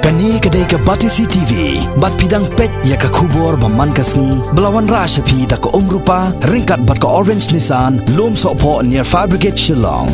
Kani kedai ke Batisi TV, bat pidang pet ya ke kubur baman kasni, belawan rasa pi da ke rupa, ringkat bat ke Orange Nissan, lom sokpo near Fire Brigade Shillong.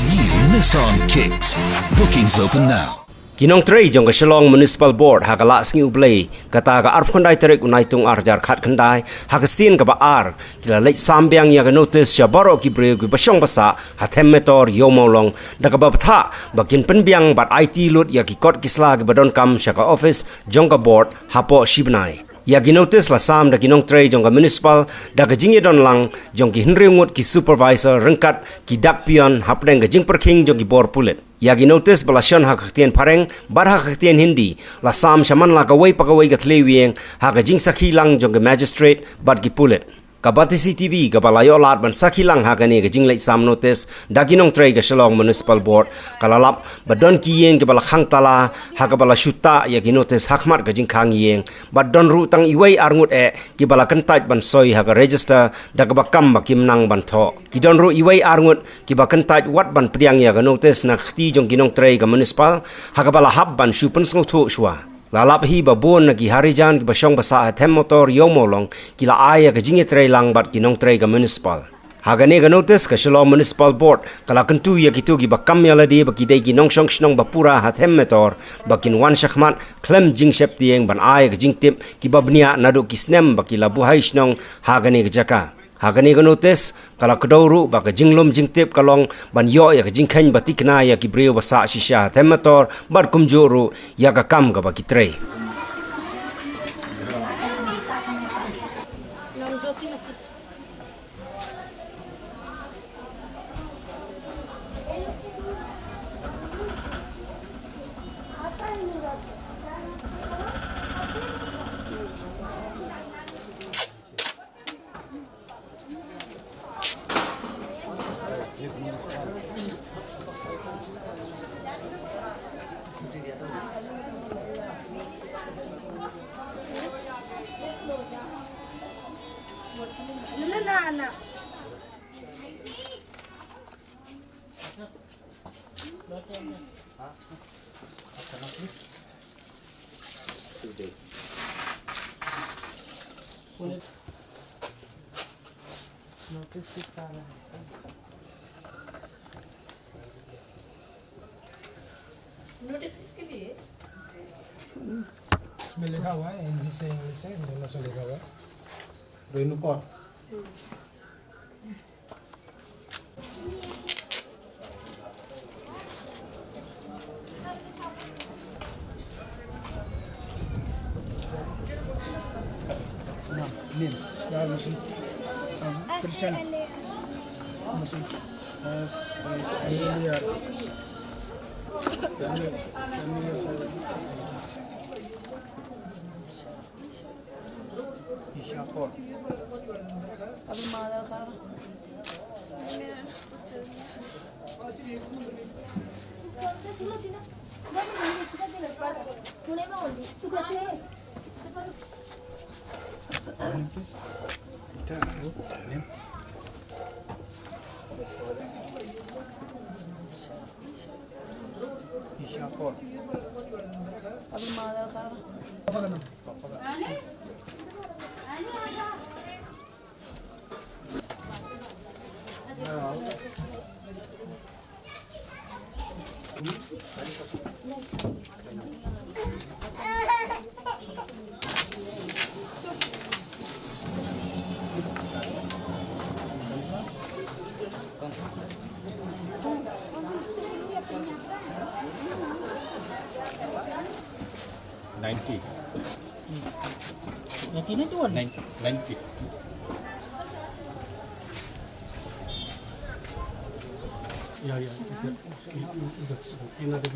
New Nissan Kicks. Bookings open now. Kinong Trey jong ke Shillong Municipal Board ha kala sngi ublei kata ga arf khandai tarik unai tung arjar khat khandai ha ka sin ka ba ar kila leit sambyang ya ga notice ya baro ki bre ki basong basa ha themmetor yomolong da ka ba tha bakin penbyang bat IT lut ya ki kot kisla ga badon kam sha ka office jong ka board ha po shibnai ya gi notice la sam da kinong Trey jong ka municipal da ka jingye don lang jong ki hinringut ki supervisor rengkat ki dakpion hapdeng ga jing perking jong ki bor pulet Yagi notice balasan hak ketian pareng bar hak ketian hindi la sam shaman la kawai pakawai ka tlewieng hak jing sakhilang jong ke magistrate bad ki pulet kabati CTV ka balayo lat ban sakhilang hak ne ka jing leit sam notice daginong Trey ka Shillong Municipal Board kalalap badon ki yeng ke balakhang tala hak bala shuta yagi notice hakmat ka jing khang yeng badon ru tang iwai arngut ki balakan taj ban soi hak register dak bakam bakim nang ban tho ki don ru iwai arngut ki bakan taj wat ban priang ya ka notice na khti jong kinong Trey ka municipal hak bala hab ban shu pen sng thu shwa lalap hi babon na ki harijan ki basong basa them motor yomolong kila aya ka jinge Trey lang bat kinong Trey ka municipal hagane ga notice ka Shillong Municipal Board kala kentu ya kitu gi bakam ya ladi baki dai kinong shong shnong bapura ha them motor bakin wan shakhmat klem jing shep tieng ban aya ka jing tip ki babnia nadu ki snem baki labu hai shnong hagane ga jaka hagani ga notice kala kedauru ba ka jinglom jingtip kalong ban yo ya ka jingkhan batikna ya ki breu basa shisha themator bar kumjuru ya ka kam ga ba ki Trey notice किसके लिए इसमें लिखा हुआ है हिंदी से इंग्लिश से दोनों से लिखा हुआ है रेणु कौर नीम यार machine Christian machine earlier Ishakor. अभी मादा का Ishakor. अभी मादा का Ninety. 90. या in other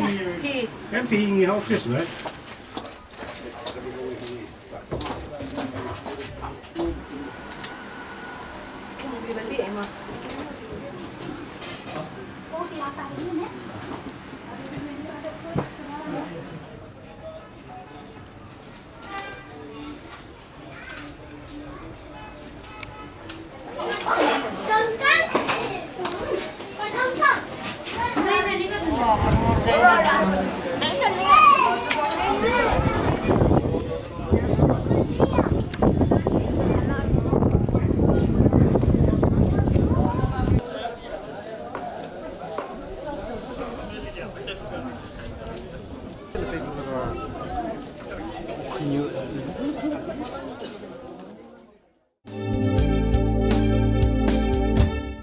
Em pi ngi hau fish right?